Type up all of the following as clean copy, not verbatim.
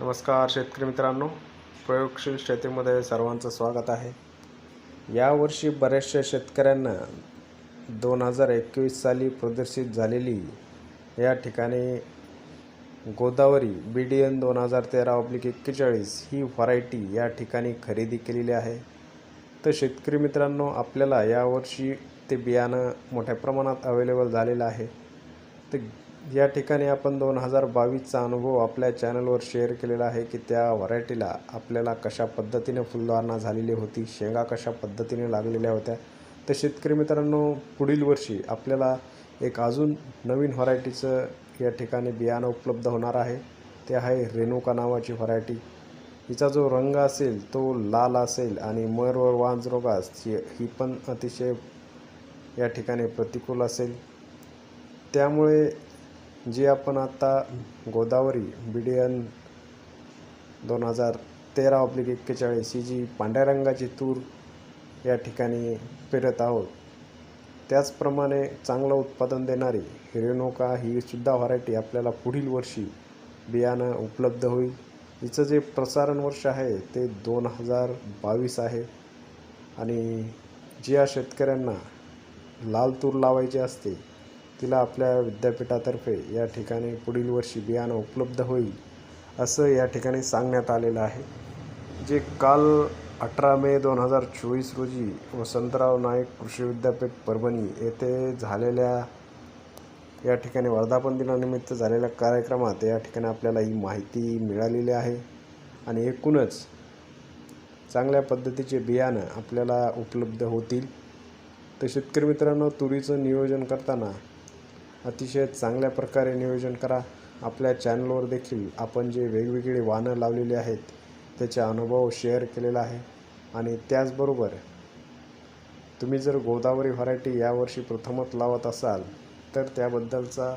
नमस्कार शेतकरी मित्रांनो, प्रयोगशील शेतीमध्ये सर्वांचं स्वागत आहे. यावर्षी बऱ्याचशा शेतकऱ्यांना 2021 साली प्रदर्शित झालेली या ठिकाणी गोदावरी BDN 2013/41 ही व्हरायटी या ठिकाणी खरेदी केलेली आहे. तर शेतकरी मित्रांनो, आपल्याला यावर्षी ते बियाणं मोठ्या प्रमाणात अवेलेबल झालेलं आहे. तर या ठिकाणी आपण 2022चा अनुभव आपल्या चॅनलवर शेअर केलेला आहे की त्या व्हरायटीला आपल्याला कशा पद्धतीने फुलधारणा झालेली होती, शेंगा कशा पद्धतीने लागलेल्या होत्या. तर शेतकरी मित्रांनो, पुढील वर्षी आपल्याला एक अजून नवीन व्हरायटीचं या ठिकाणी बियाणं उपलब्ध होणार आहे. ते आहे रेणुका नावाची व्हरायटी. हिचा जो रंग असेल तो लाल असेल आणि मर व वांज रोगास ही पण अतिशय या ठिकाणी प्रतिकूल असेल. त्यामुळे जी आपण आता गोदावरी BDN 2013/41 ही जी पांढऱ्या रंगाची तूर या ठिकाणी पेरत आहोत, त्याचप्रमाणे चांगलं उत्पादन देणारी रेणुका ही सुद्धा व्हरायटी आपल्याला पुढील वर्षी बियाणं उपलब्ध होईल. हिचं जे प्रसारण वर्ष आहे ते 2022 आहे. आणि ज्या शेतकऱ्यांना लाल तूर लावायची असते तिला आपल्या विद्यापीठातर्फे या ठिकाणी पुढील वर्षी बियाणं उपलब्ध होईल असं या ठिकाणी सांगण्यात आलेलं आहे. जे काल 18 मे 2024 रोजी वसंतराव नाईक कृषी विद्यापीठ परभणी येथे झालेल्या या ठिकाणी वर्धापन दिनानिमित्त झालेल्या कार्यक्रमात या ठिकाणी आपल्याला ही माहिती मिळालेली आहे. आणि एकूणच चांगल्या पद्धतीचे बियाणं आपल्याला उपलब्ध होतील. तर शेतकरी मित्रांनो, तुरीचं नियोजन करताना अतिशय चांगल्या प्रकारे नियोजन करा. आपल्या चॅनलवर देखील आपण जे वेगवेगळे वाहनं लावलेली आहेत त्याचे अनुभव शेअर केलेला आहे. आणि त्याचबरोबर तुम्ही जर गोदावरी व्हरायटी यावर्षी प्रथमच लावत असाल तर त्याबद्दलचा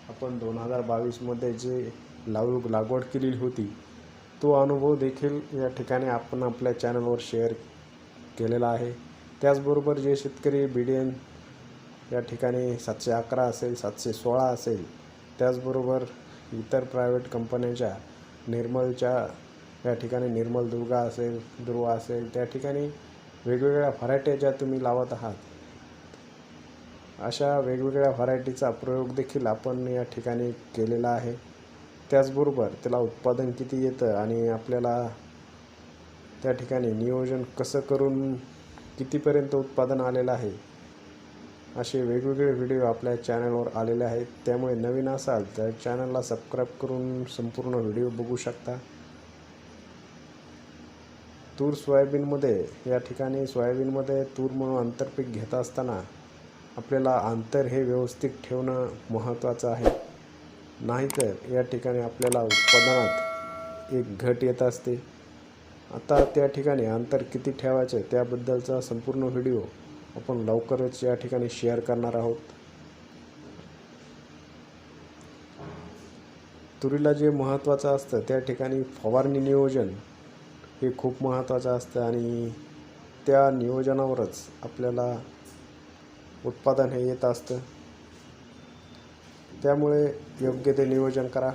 आपण 2022मध्ये जे लागवड केलेली होती तो अनुभव देखील या ठिकाणी आपण आपल्या चॅनलवर शेअर केलेला आहे. त्याचबरोबर जे शेतकरी BDN या ठिकाणी 711 असेल, 716 असेल, त्याचबरोबर इतर प्रायव्हेट कंपन्यांच्या निर्मलच्या या ठिकाणी निर्मल दुर्गा असेल, दुर्वा असेल, त्या ठिकाणी वेगवेगळ्या व्हरायट्या ज्या तुम्ही लावत आहात, अशा वेगवेगळ्या व्हरायटीचा प्रयोग देखील आपण या ठिकाणी केलेला आहे. त्याचबरोबर त्याला उत्पादन किती येतं आणि आपल्याला त्या ठिकाणी नियोजन कसं करून कितीपर्यंत उत्पादन आलेलं आहे असे वेगवेगळे व्हिडिओ आपल्या चॅनलवर आलेले आहेत. त्यामुळे नवीन असाल तर चॅनलला सबस्क्राईब करून संपूर्ण व्हिडिओ बघू शकता. तूर सोयाबीनमध्ये या ठिकाणी सोयाबीनमध्ये तूर म्हणून आंतरपीक घेत असताना आपल्याला अंतर हे व्यवस्थित ठेवणं महत्त्वाचं आहे. नाहीतर या ठिकाणी आपल्याला उत्पादनात एक घट येत असते. आता त्या ठिकाणी अंतर किती ठेवायचं त्याबद्दलचा संपूर्ण व्हिडिओ आपण लवकरच या ठिकाणी शेअर करणार आहोत. तुरीला जे महत्त्वाचं असतं त्या ठिकाणी फवारणी नियोजन हे खूप महत्त्वाचं असतं आणि त्या नियोजनावरच आपल्याला उत्पादन हे येत असतं. त्यामुळे योग्य ते नियोजन करा.